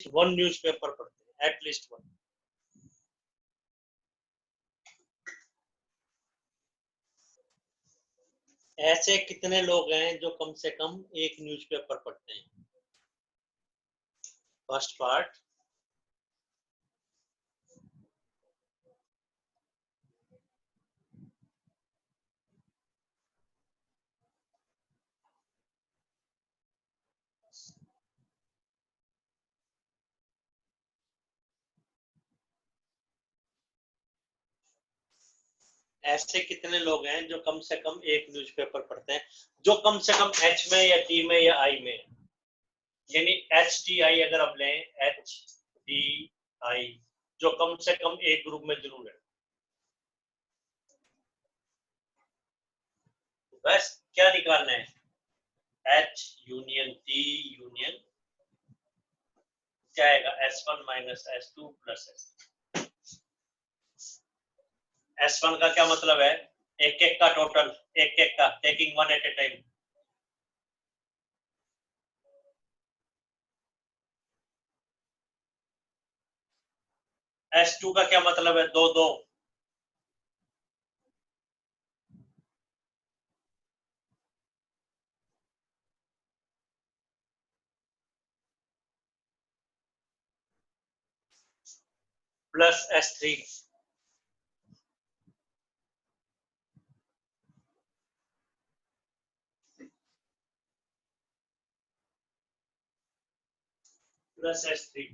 One newspaper पढ़ते हैं, at least one. ऐसे कितने लोग हैं जो कम से कम एक न्यूज़पेपर पढ़ते हैं? फर्स्ट पार्ट, ऐसे कितने लोग हैं जो कम से कम एक न्यूज़पेपर पढ़ते हैं, जो कम से कम एच में या टी में या आई में, यानी एच टी आई अगर आप लें, एच टी आई, जो कम से कम एक ग्रुप में जरूर है। बस क्या निकालना है? एच यूनियन टी यूनियन क्या आएगा? S1 minus S2 plus S1 का क्या मतलब है? एक एक का टोटल, एक एक का, taking one at a time. S2 का क्या मतलब है? दो दो। Plus S3, plus S3।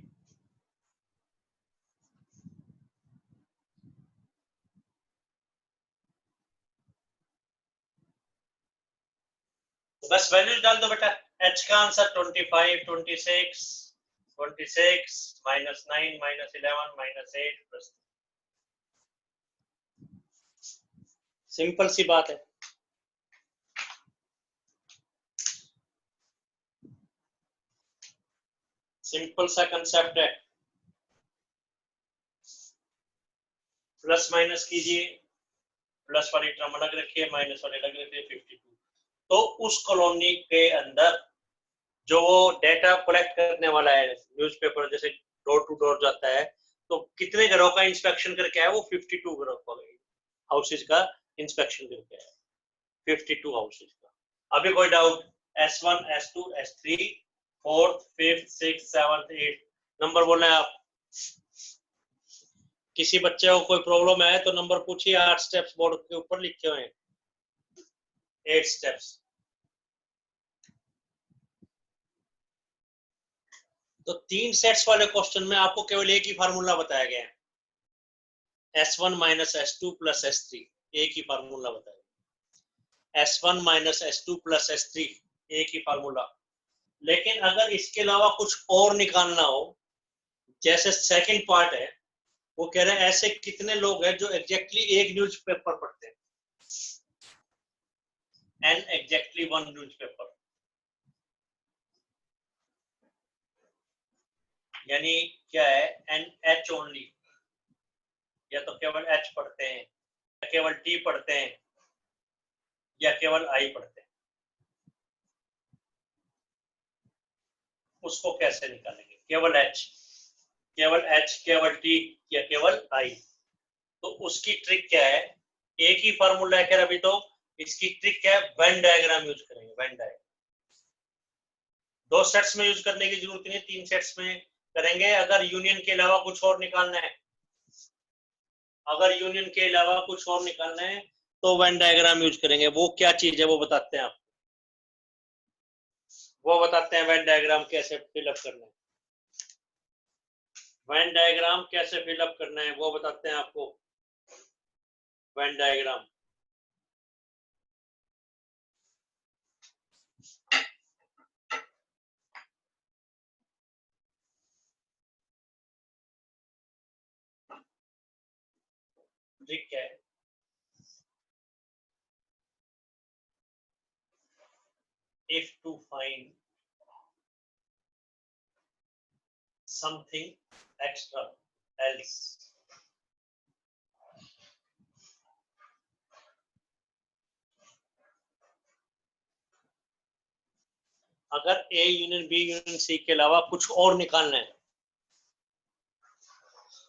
बस वैल्यू डाल दो बेटा। H का answer 25, 26, 26 minus 9 minus 11 minus 8 plus. Simple सी बात है। सिंपल सा कंसेप्ट है। प्लस माइनस कीजिए, प्लस वाली टर्म अलग रखिए, माइनस वाली अलग रखिए, 52। तो उस कॉलोनी के अंदर जो डेटा कलेक्ट करने वाला है न्यूज़पेपर, जैसे डोर टू डोर जाता है, तो कितने घरों का इंस्पेक्शन करके आया? वो 52 घरों का, हाउसेज का इंस्पेक्शन करके आया, 52 हाउसेज का। अभी कोई doubt? S1, S2, S3, fourth, fifth, six, seventh, eight number बोलना है आप। किसी बच्चे को कोई प्रॉब्लम है तो नंबर पूछिए। 8 स्टेप्स बोर्ड के ऊपर लिखे हुए हैं, 8 स्टेप्स। तो 3 सेट्स वाले क्वेश्चन में आपको केवल एक ही फार्मूला बताया गया है, S1 minus S2 plus S3, एक ही फार्मूला बताया। S1 minus S2 plus S3, एक ही फार्मूला। लेकिन अगर इसके अलावा कुछ और निकालना हो, जैसे सेकंड पार्ट है, वो कह रहे हैं ऐसे कितने लोग हैं जो एग्जैक्टली एक न्यूज़पेपर पढ़ते हैं, एंड एग्जैक्टली वन न्यूज़पेपर, यानी क्या है? एन एच ओनली, या तो केवल एच पढ़ते हैं, या केवल टी पढ़ते हैं, या केवल आई पढ़ते हैं। उसको कैसे निकालेंगे? केवल एच, केवल एच, केवल टी, या केवल आई? तो उसकी ट्रिक क्या है? एक ही फॉर्मूला है अभी। तो इसकी ट्रिक क्या है? वेन डायग्राम यूज करेंगे। वेन डायग्राम 2 सेट्स में यूज करने की जरूरत नहीं, 3 सेट्स में करेंगे। अगर यूनियन के अलावा कुछ और निकालना है, अगर यूनियन के अलावा कुछ और निकालना है तो वेन डायग्राम यूज करेंगे। वो क्या चीज है वो बताते हैं आप, वो बताते हैं वेन डायग्राम कैसे फिलअप करना है। वेन डायग्राम कैसे फिलअप करना है वो बताते हैं आपको। वेन डायग्राम ट्रिक क्या है? If to find something extra else, अगर A union B union C के अलावा कुछ और निकालना है,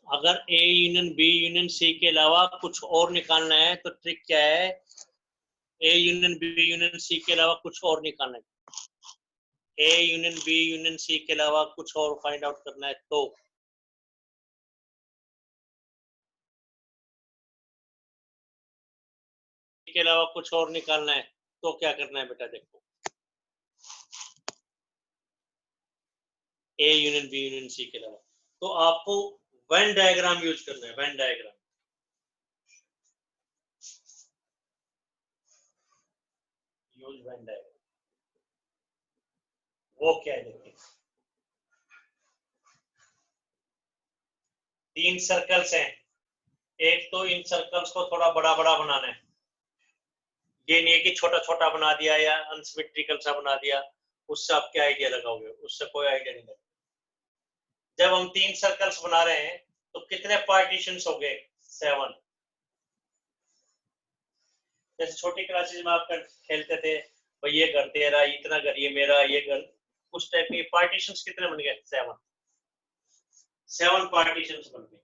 अगर A union B union C के अलावा कुछ और निकालना है तो ट्रिक क्या है, A union B union C के अलावा कुछ और निकालना है, A union B union C के अलावा कुछ और फाइंड आउट करना है तो के अलावा कुछ और निकालना है तो क्या करना है बेटा, देखो A union B union C के अलावा, तो आपको वेन डायग्राम यूज करना है, Venn diagram use Venn diagram. वो क्या है, देखिए 3 सर्कल्स हैं, एक तो इन सर्कल्स को थोड़ा बड़ा बड़ा बनाना है, ये नहीं है कि छोटा छोटा बना दिया या अनसिमेट्रिकल सा बना दिया, उससे आप क्या आइडिया लगाओगे, उससे कोई आइडिया नहीं लगेगा। जब हम 3 सर्कल्स बना रहे हैं तो कितने पार्टीशंस हो गए, 7। जैसे छोटी क्लासेस में आप खेलते थे, भाई ये घर तेरा, इतना घर ये मेरा, ये घर, उस टाइप के पार्टीशंस कितने बन गए, 7 पार्टीशंस बन गए।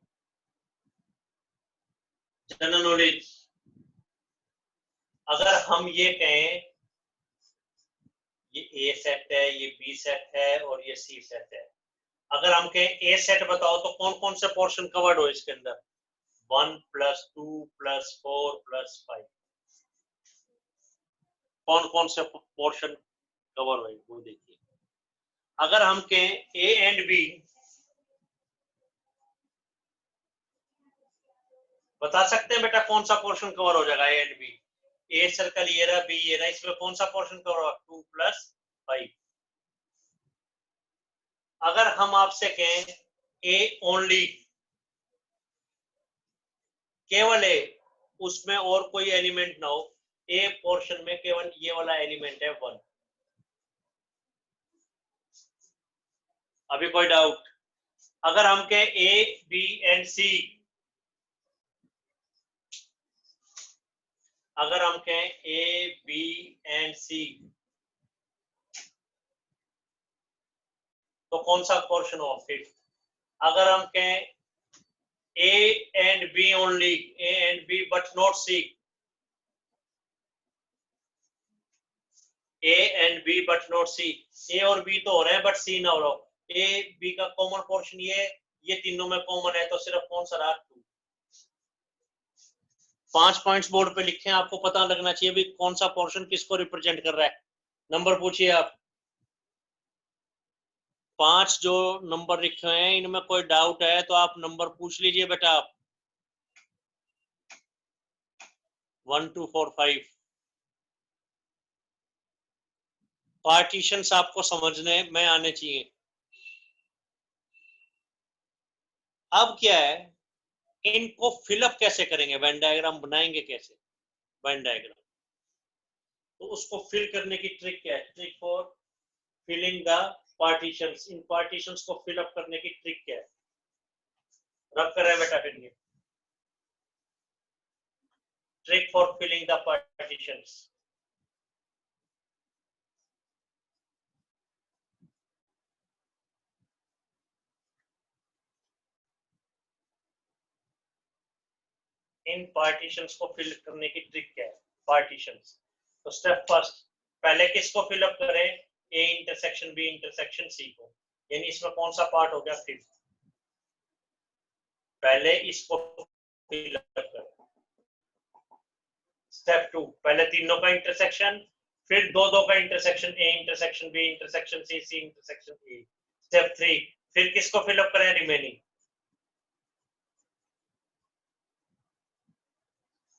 जनरल नॉलेज, अगर हम ये कहें ये ए सेट है, ये बी सेट है और ये सी सेट है, अगर हम कहें ए सेट बताओ तो कौन कौन से पोर्शन कवर्ड हो इसके अंदर, 1 + 2 + 4 + 5, कौन कौन से पोर्शन कवर हुए वो देखिए। अगर हम कहें ए एंड बी, बता सकते हैं बेटा कौन सा पोर्शन कवर हो जाएगा, A and B, A circle ये रहा, बी ये रहा, इसमें कौन सा पोर्शन कवर होगा, 2 + 5। अगर हम आपसे कहें ए ओनली, केवल ए, उसमें और कोई एलिमेंट ना हो, ए पोर्शन में केवल ये वाला एलिमेंट है 1, अभी कोई डाउट? अगर हम कहें ए बी एंड सी, अगर हम कहें ए बी एंड सी तो कौन सा पोर्शन हो, 5। अगर हम कहें A and B only, A and B but not C, A and B but not C, A और बी तो हो रहे हैं बट सी ना हो रहा, ए बी का कॉमन पोर्शन ये तीनों में कॉमन है, तो सिर्फ कौन सा रहा, 2। 5 पॉइंट्स बोर्ड पे लिखे हैं, आपको पता लगना चाहिए भी कौन सा पोर्शन किसको रिप्रेजेंट कर रहा है। नंबर पूछिए आप, 5 जो नंबर लिखे हैं इनमें कोई डाउट है तो आप नंबर पूछ लीजिए बेटा आप, 1 2 4 5। पार्टीशंस आपको समझने में आने चाहिए। अब क्या है, इनको फिलअप कैसे करेंगे, वेन डायग्राम बनाएंगे कैसे, वेन डायग्राम, तो उसको फिल करने की ट्रिक क्या है, trick for filling the partitions, इन पार्टीशंस को फिलअप करने की ट्रिक क्या है, रब कर रहे बेटा, फिर ये trick for filling the partitions. इन पार्टीशंस को फिल करने की ट्रिक क्या है, पार्टीशंस। तो स्टेप फर्स्ट, पहले किसको फिलअप करें, A intersection B intersection C को, यानी इसमें कौन सा पार्ट हो गया, 5। पहले इसको फिलअप करें। स्टेप 2, पहले तीनों का इंटरसेक्शन, फिर दो का intersection, A intersection B intersection C, C intersection A. Step 3, फिर किसको फिलअप करें, रिमेनिंग।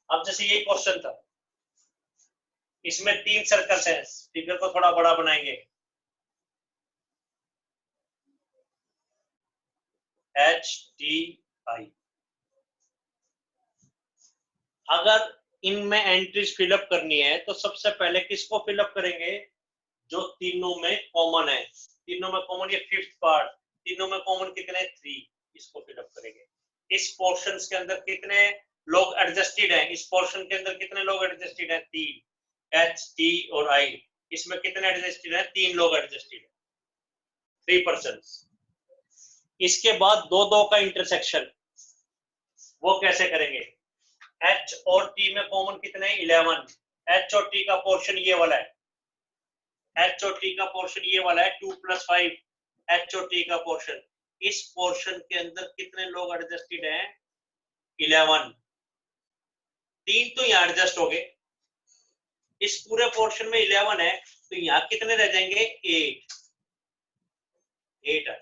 अब जैसे ये क्वेश्चन था, इसमें 3 सर्कल्स हैं, फिगर को थोड़ा बड़ा बनाएंगे, एच डी आई। अगर इनमें एंट्रीज फिलअप करनी है तो सबसे पहले किसको फिलअप करेंगे, जो तीनों में कॉमन है, तीनों में कॉमन ये 5th पार्ट, तीनों में कॉमन कितने, 3, इसको फिलअप करेंगे। इस पोर्शन के अंदर कितने लोग एडजस्टेड हैं, इस पोर्शन के अंदर कितने लोग एडजस्टेड हैं, 3, एच टी और आई, इसमें कितने एडजस्टेड हैं, 3 लोग एडजस्टेड हैं, 3%। इसके बाद दो का इंटरसेक्शन, वो कैसे करेंगे? H और T में कॉमन कितने हैं? 11। H और T का पोर्शन ये वाला है, H और T का पोर्शन ये वाला है 2 + 5, H और T का पोर्शन। इस पोर्शन के अंदर कितने लोग एडजस्टेड हैं? 11। 3 तो यहाँ एडजस्ट हो गए, इस पूरे पोर्शन में 11 है, तो यहाँ कितने रह जाएंगे? 8। 8 है।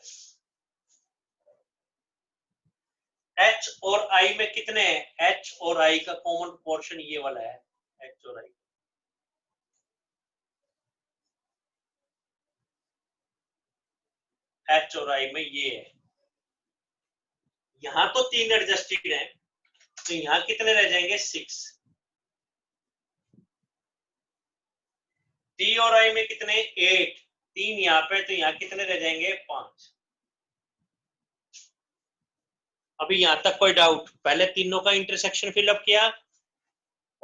H और I में कितने हैं? H और I का कॉमन पोर्शन ये वाला है, H और I। H और I में ये है, यहां तो 3 एडजस्टेड है, तो यहां कितने रह जाएंगे? 6। T और I में कितने? 8। 3 यहाँ पे, तो यहाँ कितने रह जाएंगे? 5। अभी यहां तक कोई डाउट? पहले तीनों का इंटरसेक्शन फिलअप किया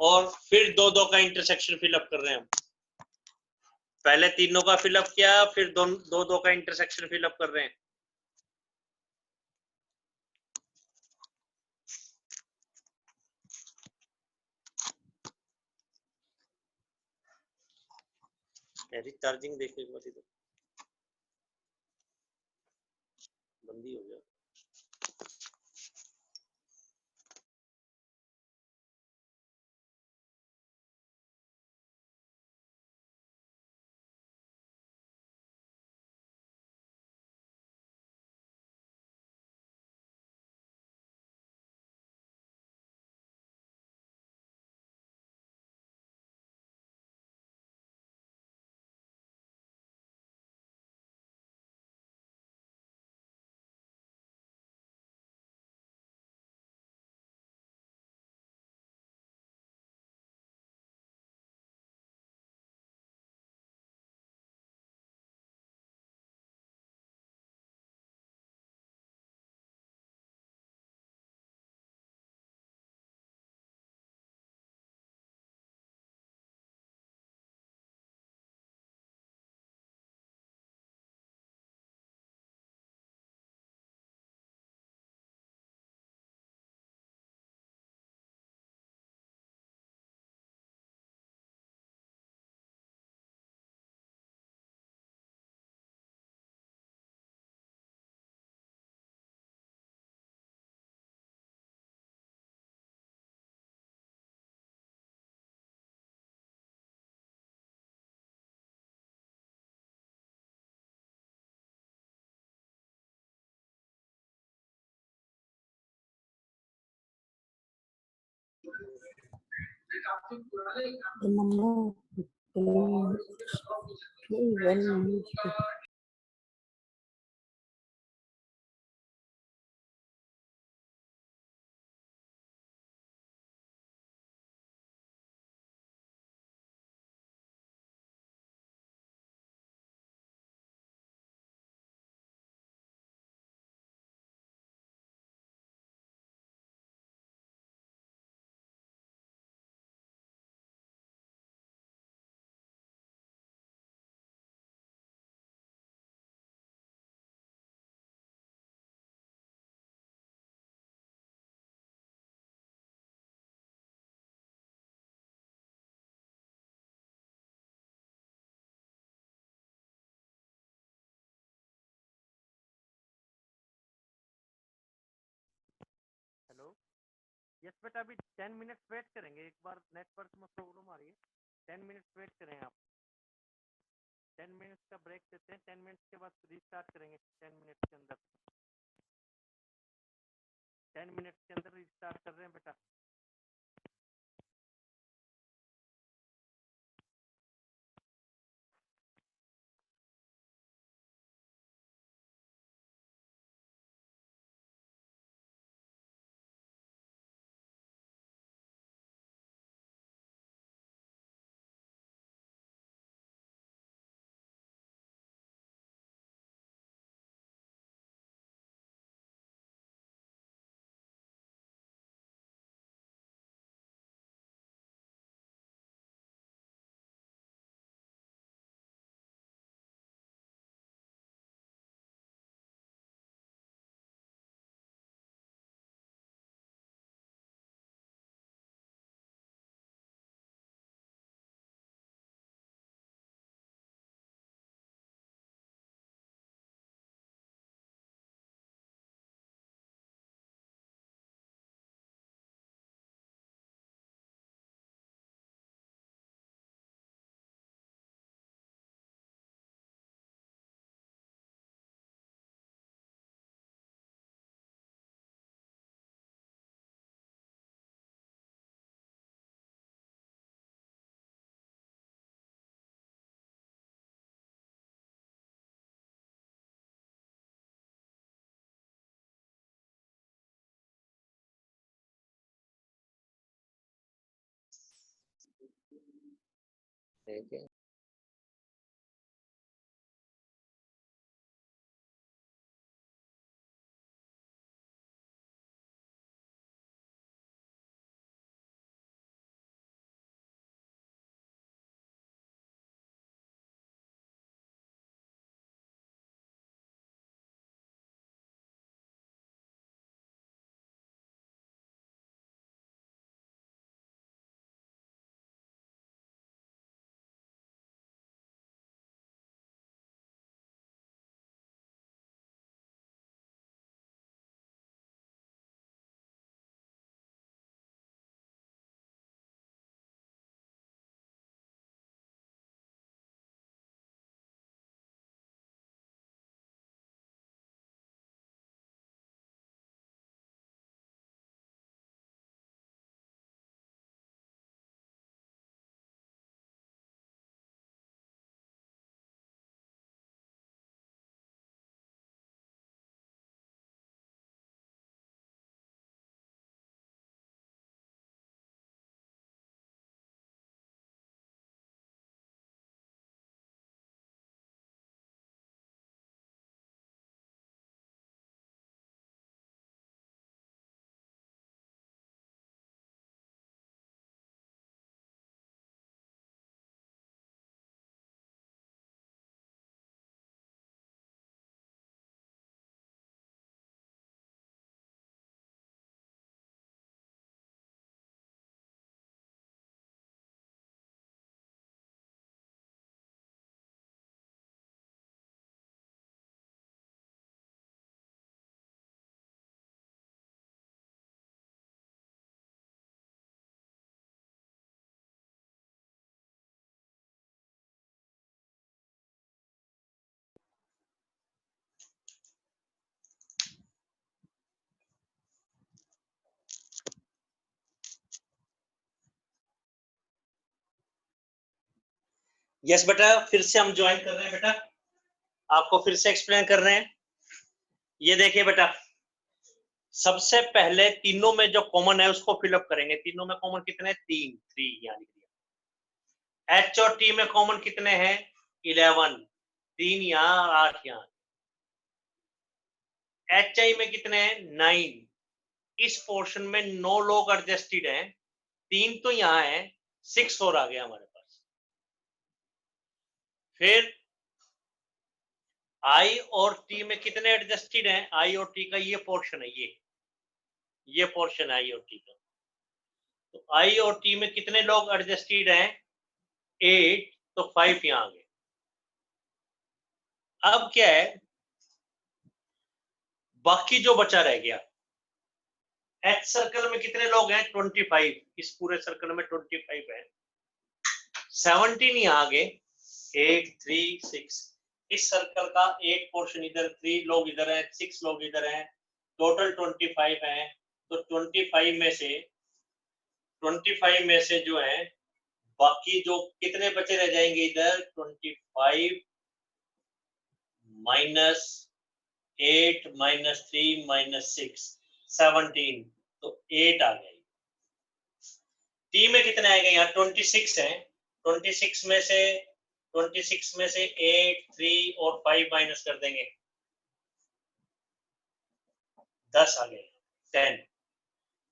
और फिर दो दो का इंटरसेक्शन फिलअप कर रहे हैं हम। पहले तीनों का फिलअप किया, फिर दो दो का इंटरसेक्शन फिलअप कर रहे हैं। मेरी चार्जिंग देखो एक बार, इधर बंदी हो गया। The number of hello, yes बेटा, अभी 10 मिनट्स वेट करेंगे। एक बार नेटवर्क में प्रॉब्लम आ रही है, 10 मिनट्स वेट करें आप। 10 मिनट्स का ब्रेक देते हैं, 10 मिनट्स के बाद रीस्टार्ट करेंगे। 10 मिनट्स के अंदर 10 मिनट्स के अंदर रीस्टार्ट कर रहे हैं बेटा। ठीक है। यस बेटा, फिर से हम ज्वाइन कर रहे हैं बेटा, आपको फिर से एक्सप्लेन कर रहे हैं। ये देखिए बेटा, सबसे पहले तीनों में जो कॉमन है उसको फिलअप करेंगे। तीनों में कॉमन कितने? 3, 3 यहाँ लिख दिया। एच और टी में कॉमन कितने हैं? 11, 3 यहाँ और 8 यहाँ। एच आई में कितने हैं? 9। इस पोर्शन में 9 लोग एडजस्टेड हैं, 3 तो यहाँ है, 6 और आ गया हमारे पास। फिर आई और टी में कितने एडजस्टेड हैं? आई और टी का ये पोर्शन है, ये पोर्शन है आई और टी का। तो आई और टी में कितने लोग एडजस्टेड हैं? 8, तो 5 यहां आ गए। अब क्या है, बाकी जो बचा रह गया, एच सर्कल में कितने लोग हैं? 25। इस पूरे सर्कल में 25 है। 17 यहां आ गए, 8, 3, 6। इस सर्कल का 8 पोर्शन इधर, 3 लोग इधर हैं, 6 लोग इधर हैं, टोटल 25 है। तो 25 में से जो है बाकी जो कितने बचे रह जाएंगे इधर? 25 माइनस 8 माइनस 3 माइनस 6, 17। तो 8 आ गए। टी में कितने आएंगे? यहाँ 26 है। 26 में से 8, 3 और 5 माइनस कर देंगे, 10 आ गए, 10।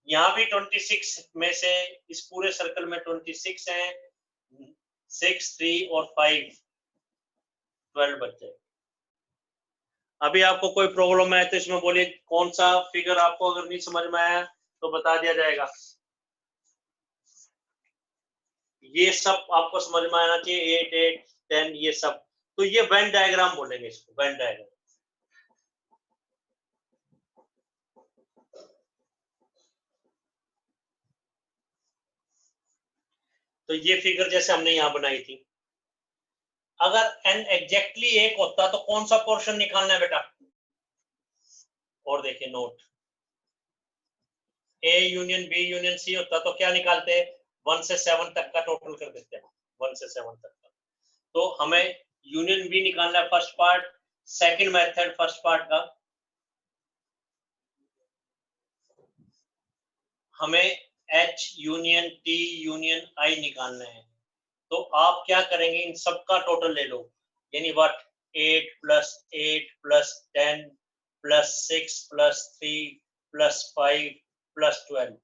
यहाँ भी 26 में से इस पूरे सर्कल में 26 है, 6, 3 और 5, 12 बचे। अभी आपको कोई प्रॉब्लम है तो इसमें बोलिए, कौन सा फिगर आपको अगर नहीं समझ में आया तो बता दिया जाएगा। ये सब आपको समझ में आना चाहिए, 8, 8, 10 ये सब। तो ये वेन डायग्राम बोलेंगे इसको, वेन डायग्राम। तो ये फिगर जैसे हमने यहां बनाई थी, अगर n एग्जैक्टली 1 होता तो कौन सा पोर्शन निकालना है बेटा? और देखिए note, A union B union C होता तो क्या निकालते? 1 से 7 तक का टोटल कर देते हैं, 1 से 7 तक का। तो हमें यूनियन B निकालना है first part, second method first part का। हमें H union T union I निकालना है। तो आप क्या करेंगे, इन सबका टोटल ले लो, यानी what 8 plus 8 plus 10 plus 6 plus 3 plus 5 plus 12,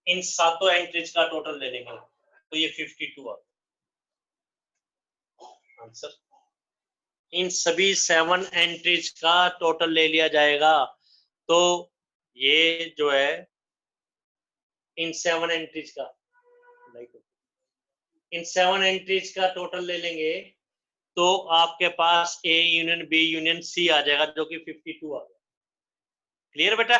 इन सातों एंट्रीज का टोटल ले लेंगे तो ये 52 आंसर। इन सभी 7 एंट्रीज का टोटल ले लिया जाएगा, तो ये जो है इन 7 एंट्रीज का इन 7 एंट्रीज का टोटल ले लेंगे तो आपके पास A union B union C आ जाएगा, जो कि 52 आ गया। क्लियर बेटा?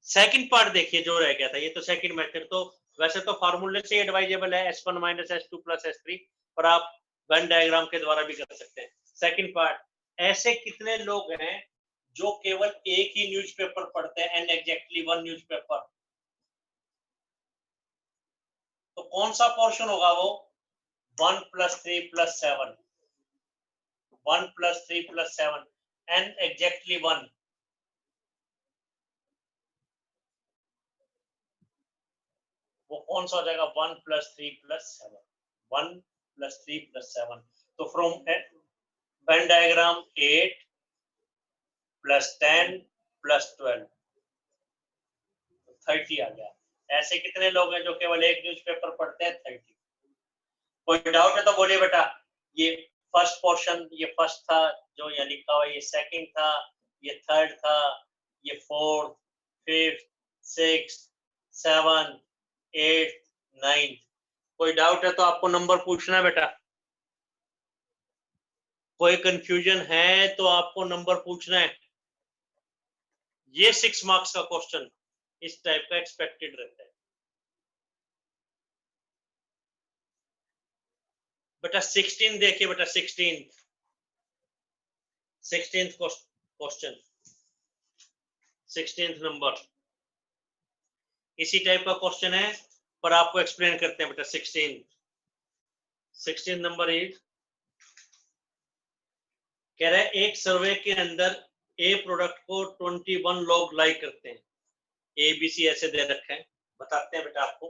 सेकंड पार्ट देखिए जो रह गया था, ये तो सेकंड मेथड, तो वैसे तो फार्मूले से ये डिवाइजेबल है S1 minus S2 plus S3, पर आप वेन डायग्राम के द्वारा भी कर सकते हैं। सेकंड पार्ट, ऐसे कितने लोग हैं जो केवल एक ही न्यूज़पेपर पढ़ते हैं एंड एग्जैक्टली वन न्यूज़पेपर, तो कौन सा पोर्शन होगा वो? 1 plus 3 plus 7, 1 plus 3 plus 7 and exactly 1, वो कौन सा हो जाएगा? 1 प्लस 3 प्लस 7, 1 प्लस 3 प्लस 7। तो from Venn diagram 8 plus 10 plus 12, 30 आ गया। ऐसे कितने लोग हैं जो केवल एक न्यूज़पेपर पढ़ते हैं? 30। कोई डाउट है तो बोलिए बेटा। ये फर्स्ट पोर्शन, ये फर्स्ट था जो यहाँ लिखा हुआ, ये सेकंड था, ये थर्ड था, ये फोर्थ, फिफ्थ, सिक्स, 7, 8, 9। कोई डाउट है तो आपको नंबर पूछना है बेटा। कोई कंफ्यूजन है तो आपको नंबर पूछना है। ये 6 मार्क्स का क्वेश्चन इस टाइप का एक्सपेक्टेड रहता है बेटा। 16 देखिए बेटा, 16th क्वेश्चन, 16th नंबर इसी टाइप का क्वेश्चन है, पर आपको एक्सप्लेन करते हैं बेटा। 16 नंबर इज, कह रहा है एक सर्वे के अंदर ए प्रोडक्ट को 21 लोग लाइक करते हैं। ए बी सी ऐसे दे रखे हैं, बताते हैं बेटा आपको,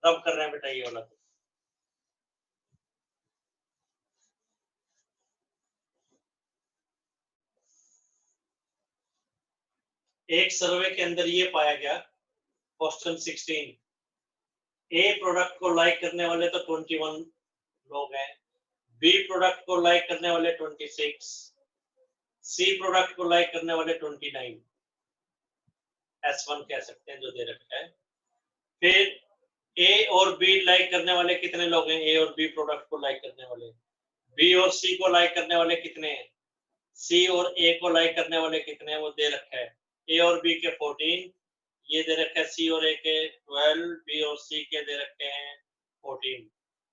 रब कर रहे हैं बेटा ये वाला। तो एक सर्वे के अंदर ये पाया गया, क्वेश्चन 16, ए प्रोडक्ट को लाइक करने वाले तो 21 लोग हैं, बी प्रोडक्ट को लाइक करने वाले 26, सी प्रोडक्ट को लाइक करने वाले 29, S1 कह सकते हैं जो दे रखा है। फिर ए और बी लाइक करने वाले कितने लोग हैं? ए और बी प्रोडक्ट को लाइक करने वाले। बी और सी को लाइक करने वाले कितने हैं? सी और ए को लाइक करने वाले कितने हैं? वो दे रखा है, ए और बी के 14, ये दे रखा है सी और ए के 12, बी और सी के दे रखे हैं 14,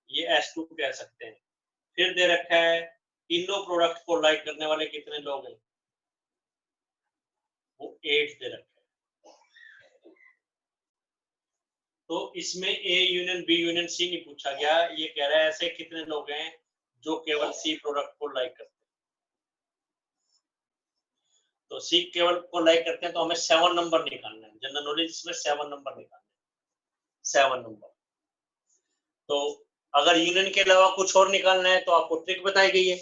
ये S2 कह सकते हैं। फिर दे रखा है तीनों प्रोडक्ट को लाइक करने वाले कितने लोग हैं? वो 8 दे रखा है। तो इसमें A union B union C नहीं पूछा गया, ये कह रहा है ऐसे कितने लोग हैं जो केवल सी प्रोडक्ट को लाइक करते हैं। तो सी केवल को लाइक करते हैं, तो हमें 7 नंबर निकालना है। जनरल नॉलेज इसमें 7 नंबर निकालना है, 7 नंबर। तो अगर यूनियन के अलावा कुछ और निकालना है तो आपको ट्रिक बताई गई है।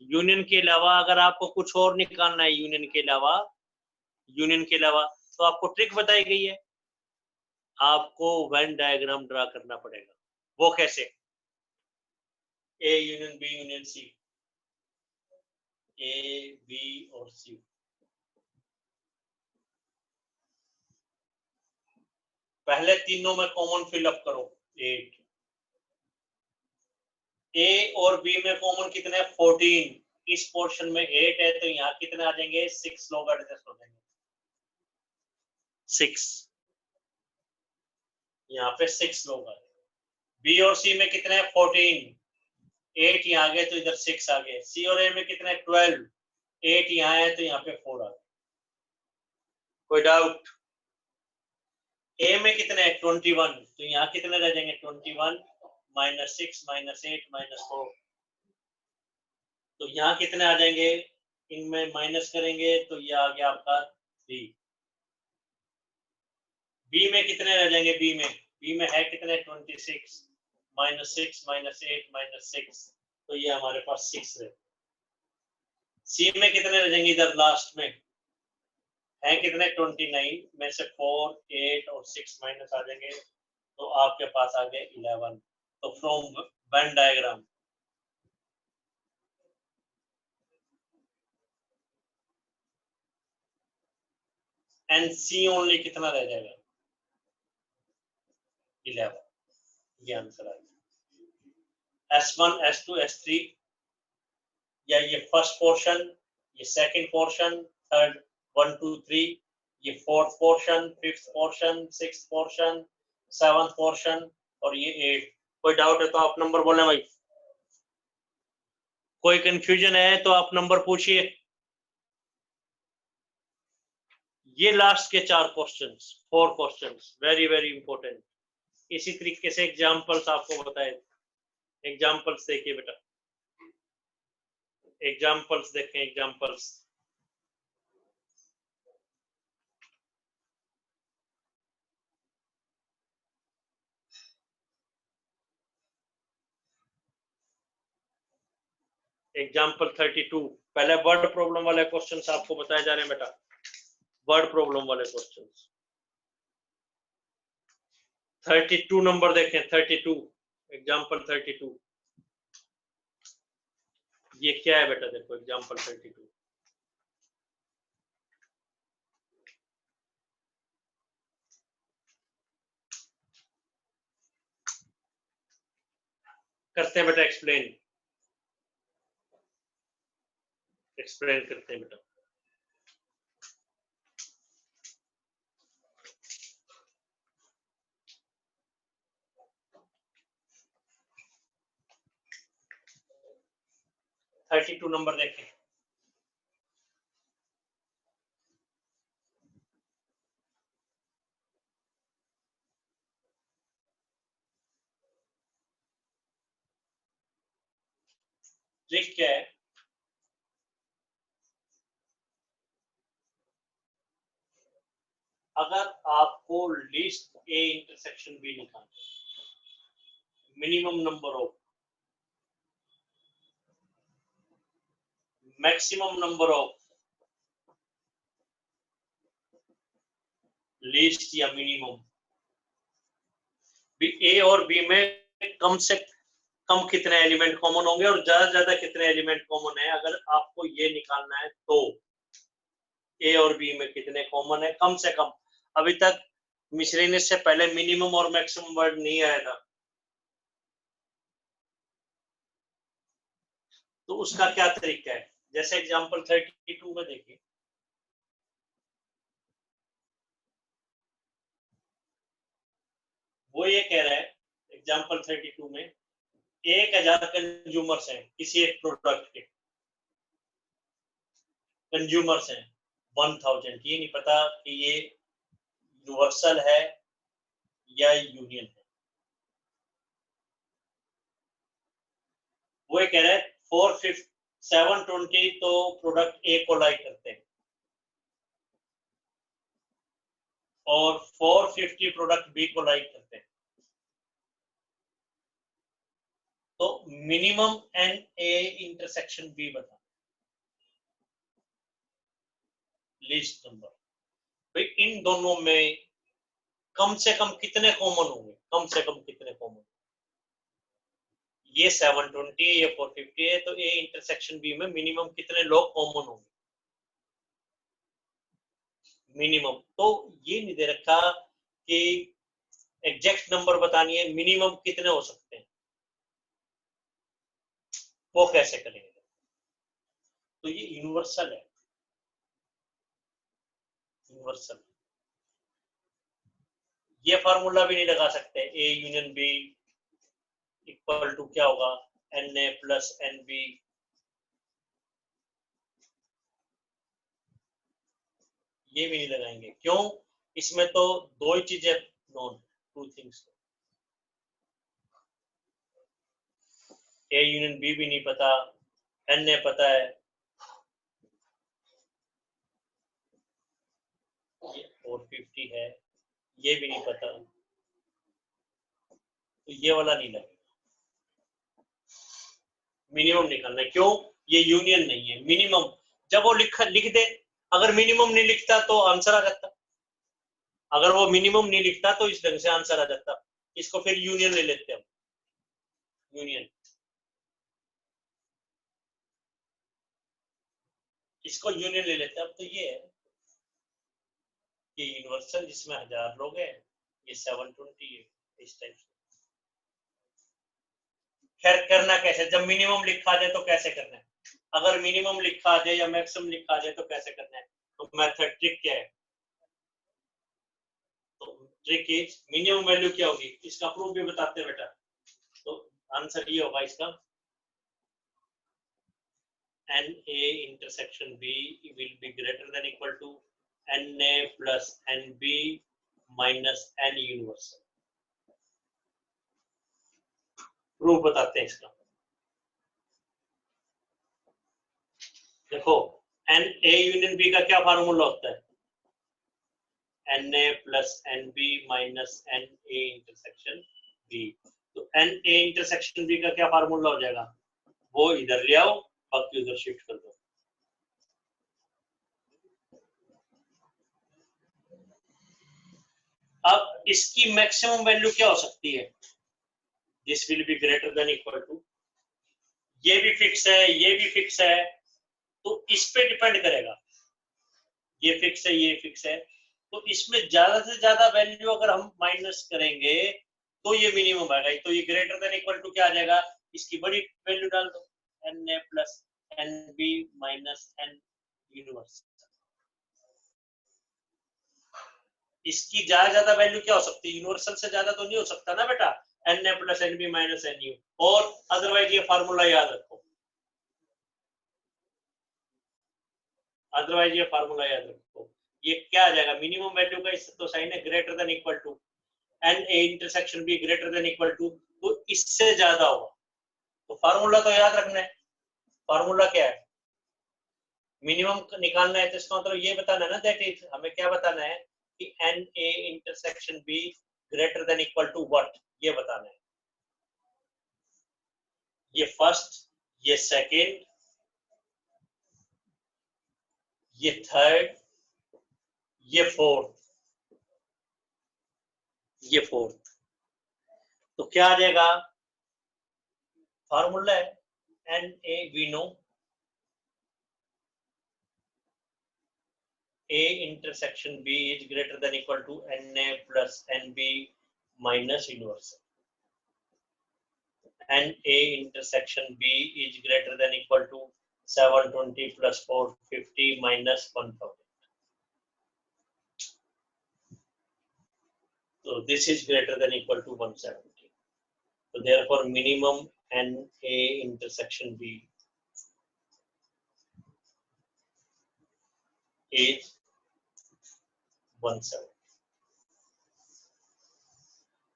यूनियन के अलावा अगर आपको कुछ और निकालना है, यूनियन के अलावा तो आपको ट्रिक बताई गई है। आपको वेन डायग्राम ड्रा करना पड़ेगा। वो कैसे? A union B union C, A B और सी, पहले तीनों में कॉमन फिलअप करो 8, ए और बी में कॉमन कितने हैं? 14, इस पोर्शन में 8 है तो यहाँ कितने आ जाएंगे? 6 लोग एडजस्ट हो जाएंगे, 6, यहाँ पे 6 लोग आ गए। बी और सी में कितने हैं? 14, 8 यहाँ आ गए तो इधर 6 आ गए। सी और ए में कितने? 12, 8 यहाँ है तो यहाँ पे 4 आ गए। कोई डाउट? ए में कितने हैं? 21, तो यहाँ कितने रह जाएंगे? 21 माइनस 6 माइनस 8 माइनस 4, तो यहाँ कितने आ जाएंगे? इनमें माइनस करेंगे तो ये आ गया आपका 3। बी में कितने रह जाएंगे? बी में है कितने? 26 -6 -8 -6, तो ये हमारे पास 6 रहे। सी में कितने रह जाएंगे? इधर लास्ट में है कितने? 29 में से 4 8 और 6 माइनस आ जाएंगे, तो आपके पास आ गए 11। तो from Venn diagram and C only कितना रह जाएगा? 11। ये आंसर आ गया। S1 S2 S3, या ये फर्स्ट पोर्शन, ये सेकंड पोर्शन, थर्ड 1 2 3, ये fourth portion, fifth portion, sixth portion, seventh portion और ये 8। कोई डाउट है तो आप नंबर बोलें भाई। कोई कंफ्यूजन है तो आप नंबर पूछिए। ये लास्ट के 4 questions, 4 questions, very very important. इसी तरीके से एग्जांपल्स आपको बताए। एग्जांपल्स देखिए बेटा, एग्जांपल्स देखें, एग्जांपल्स। एग्जांपल 32, पहले वर्ड प्रॉब्लम वाले क्वेश्चंस आपको बताए जा रहे हैं बेटा, वर्ड प्रॉब्लम वाले क्वेश्चंस। 32 नंबर देखें, 32, एग्जांपल 32। ये क्या है बेटा? देखो एग्जांपल 32, करते हैं बेटा एक्सप्लेन, एक्सप्लेन करते हैं बेटा। थर्टी टू नंबर देखें। ट्रिक क्या है? अगर आपको लीस्ट ए इंटरसेक्शन बी निकालना, minimum number of, maximum number of least या मिनिमम, ए और बी में कम से कम कितने एलिमेंट कॉमन होंगे और ज्यादा से ज्यादा कितने एलिमेंट कॉमन है, अगर आपको ये निकालना है तो ए और बी में कितने कॉमन है कम से कम। अभी तक मिसलेनियस से पहले मिनिमम और मैक्सिमम वर्ड नहीं आया था, तो उसका क्या तरीका है? जैसे एग्जांपल 32 में देखिए, वो ये कह रहा है एग्जांपल 32 में 1000 कंज्यूमर्स हैं किसी एक प्रोडक्ट के, कंज्यूमर्स हैं 1000। ये नहीं पता कि ये यूनिवर्सल है या यूनियन है। वो ये कह रहा है 720 तो प्रोडक्ट ए को लाइक करते हैं और 450 प्रोडक्ट बी को लाइक करते हैं, तो minimum and A intersection B बता, लीस्ट नंबर। भाई इन दोनों में कम से कम कितने कॉमन होंगे? कम से कम कितने कॉमन? ये 720, ये 450 है, तो ए इंटरसेक्शन बी में मिनिमम कितने लोग कॉमन होंगे? मिनिमम। तो ये नहीं दे रखा कि एग्जैक्ट नंबर बतानी है, मिनिमम कितने हो सकते हैं, वो कैसे करेंगे? तो ये यूनिवर्सल है, यूनिवर्सल। ये फार्मूला भी नहीं लगा सकते, A union B equal to क्या होगा, n A plus n B. ये भी नहीं लगाएंगे, क्यों? इसमें तो दो ही चीजें known, two things. A union B भी नहीं पता, एन ए पता है, ये 450 है, ये भी नहीं पता, तो ये वाला नहीं लगेगा। मिनिमम निकालना है, क्यों? ये यूनियन नहीं है, मिनिमम। जब वो लिख दे, अगर मिनिमम नहीं लिखता तो आंसर आ जाता, अगर वो मिनिमम नहीं लिखता तो इस ढंग से आंसर आ जाता। इसको फिर यूनियन ले लेते हैं, यूनियन, इसको यूनियन ले लेते हैं। अब तो ये है, ये यूनिवर्सल जिसमें 1000 लोग हैं, ये 720 है, इस टाइप से। खैर करना कैसे, जब मिनिमम लिखा जाए तो कैसे करना है, अगर मिनिमम लिखा जाए या मैक्सिमम लिखा जाए तो कैसे करना है, तो मेथड ट्रिक क्या है? तो ट्रिक इज, मिनिमम वैल्यू क्या होगी, इसका प्रूफ भी बताते हैं बेटा। तो आंसर ये होगा इसका, NA intersection B will be greater than equal to NA plus NB minus N universal। Proof बताते हैं इसका। देखो, NA यूनियन B का क्या फार्मूला होता है? NA plus NB minus NA intersection B। तो NA intersection B का क्या फार्मूला हो जाएगा? वो इधर ले आओ, बाकी उधर शिफ्ट कर दो। अब इसकी मैक्सिमम वैल्यू क्या हो सकती है? This will be greater than equal to, ये भी फिक्स है, ये भी फिक्स है, तो इस पे डिपेंड करेगा। ये फिक्स है, ये फिक्स है, तो इसमें ज्यादा से ज्यादा वैल्यू अगर हम माइनस करेंगे तो ये मिनिमम आएगा। तो ये ग्रेटर देन इक्वल टू क्या आ जाएगा? इसकी बड़ी वैल्यू डाल दो, NA plus NB minus N universal. इसकी ज्यादा वैल्यू क्या हो सकती है? यूनिवर्सल से ज्यादा तो नहीं हो सकता ना बेटा, NA plus NB minus NU। और अदरवाइज ये फार्मूला याद रखो, अदरवाइज ये फार्मूला याद रखो। ये क्या आ जाएगा? मिनिमम वैल्यू का इससे तो साइन है greater than equal to NA intersection B greater than equal to, तो इससे ज्यादा होगा। तो फार्मूला तो याद रखना है। फार्मूला क्या है? मिनिमम निकालना है, तो इसका मतलब ये बताना है ना, दैट इज, हमें क्या बताना है कि NA intersection B greater than equal to what, ये बताना है। ये फर्स्ट, ये सेकंड, ये थर्ड, ये फोर्थ, ये फोर्थ। तो क्या आ जाएगा? फार्मूला है NA, we know A intersection B is greater than equal to NA plus NB minus universal. NA intersection B is greater than equal to 720 plus 450 minus 1000. So this is greater than equal to 170. So therefore minimum NA intersection B is 170।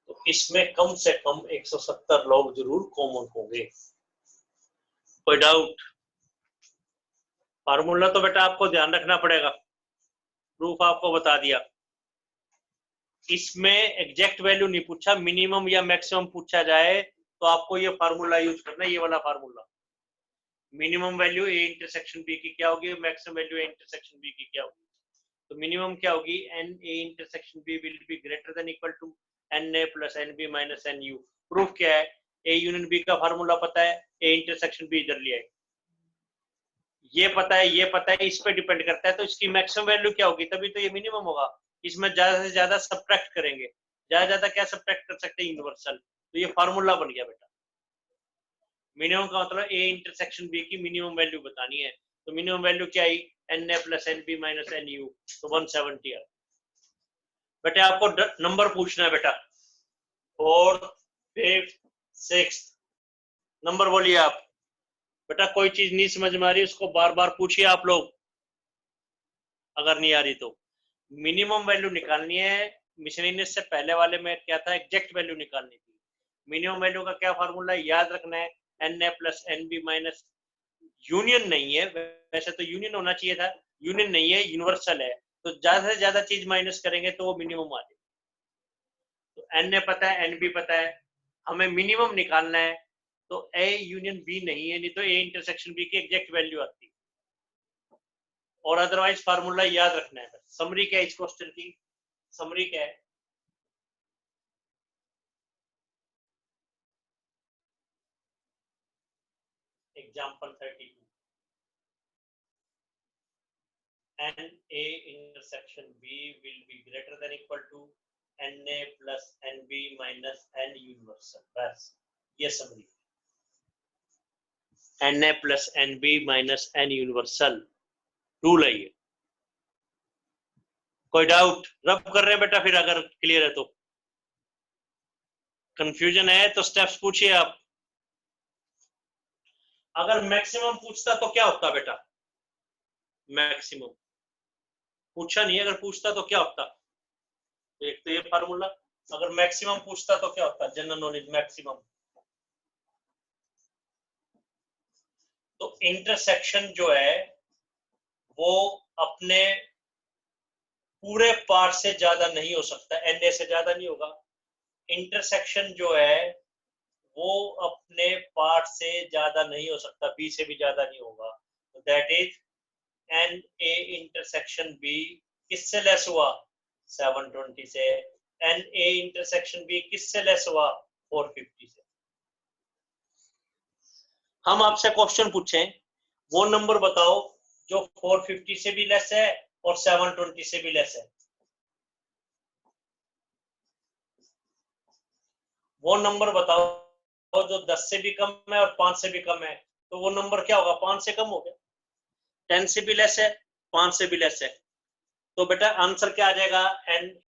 तो इसमें कम से कम 170 लोग जरूर common होंगे। कोई doubt? Formula तो बेटा आपको ध्यान रखना पड़ेगा, प्रूफ आपको बता दिया। इसमें एग्जैक्ट वैल्यू नहीं पूछा, मिनिमम या मैक्सिमम पूछा जाए तो आपको ये फार्मूला यूज करना है, ये वाला formula. Minimum value A intersection B की क्या होगी, maximum value A intersection B की क्या होगी। तो मिनिमम क्या होगी? N A intersection B will be greater than equal to n A plus n B minus n U. Proof क्या है? ए यूनियन बी का फार्मूला पता है, ए इंटरसेक्शन बी इधर लिया है, ये पता है, ये पता है, इस पे डिपेंड करता है। तो इसकी मैक्सिमम वैल्यू क्या होगी, तभी तो ये मिनिमम होगा। इसमें ज्यादा से ज्यादा सब्ट्रैक्ट करेंगे, ज्यादा क्या सब्ट्रैक्ट कर सकते हैं? यूनिवर्सल। तो ये फार्मूला बन गया बेटा। मिनिमम का मतलब ए इंटरसेक्शन बी की मिनिमम वैल्यू बतानी है। तो मिनिमम वैल्यू क्या आई? N A plus n B minus n U, तो 170 है। बेटा आपको नंबर पूछना है बेटा, 4th 5th 6th नंबर बोलिए आप। बेटा कोई चीज नहीं समझ में आ रही उसको बार बार पूछिए आप लोग, अगर नहीं आ रही तो। मिनिमम वैल्यू निकालनी है। मिसलेनियस से पहले वाले में क्या था? एग्जैक्ट वैल्यू निकालनी थी। मिनिमम वैल्यू का क्या फार्मूला है? याद रखना है, n A plus n B minus, union नहीं है, वैसे तो यूनियन होना चाहिए था, यूनियन नहीं है, यूनिवर्सल है। तो ज्यादा से ज्यादा चीज माइनस करेंगे तो वो मिनिमम आ जाएगा। तो n ए पता है, n भी पता है, हमें मिनिमम निकालना है, तो a यूनियन b नहीं है, नहीं तो a इंटरसेक्शन b की एग्जैक्ट वैल्यू आती है। और अदरवाइज फार्मूला याद रखना है। समरी क्या है इस क्वेश्चन की? समरी क्या है? Example 32, n a intersection b will be greater than equal to na plus nb minus n universal। बस ये summary, na plus nb minus n universal rule है ये। कोई डाउट? रब कर रहे हैं बेटा फिर, अगर क्लियर है तो। कंफ्यूजन है तो स्टेप्स पूछिए आप। अगर मैक्सिमम पूछता तो क्या होता बेटा? मैक्सिमम पूछा नहीं, अगर पूछता तो क्या होता? एक तो ये फार्मूला, अगर मैक्सिमम पूछता तो क्या होता? General knowledge maximum. तो इंटरसेक्शन जो है वो अपने पूरे पार्ट से ज्यादा नहीं हो सकता, एन से ज्यादा नहीं होगा। इंटरसेक्शन जो है वो अपने पार्ट से ज्यादा नहीं हो सकता, बी से भी ज्यादा नहीं होगा। तो that is n A intersection B किससे लेस हुआ? 720 से। एन ए इंटरसेक्शन बी किससे लेस हुआ? 450 से। हम आपसे क्वेश्चन पूछें, वो नंबर बताओ जो 450 से भी लेस है और 720 से भी लेस है। वो नंबर बताओ जो 10 से भी कम है और 5 से भी कम है। तो वो नंबर क्या होगा? 5 से कम हो गया। 10 से भी लेस है, 5 से भी लेस है। तो बेटा आंसर क्या आ जाएगा? एन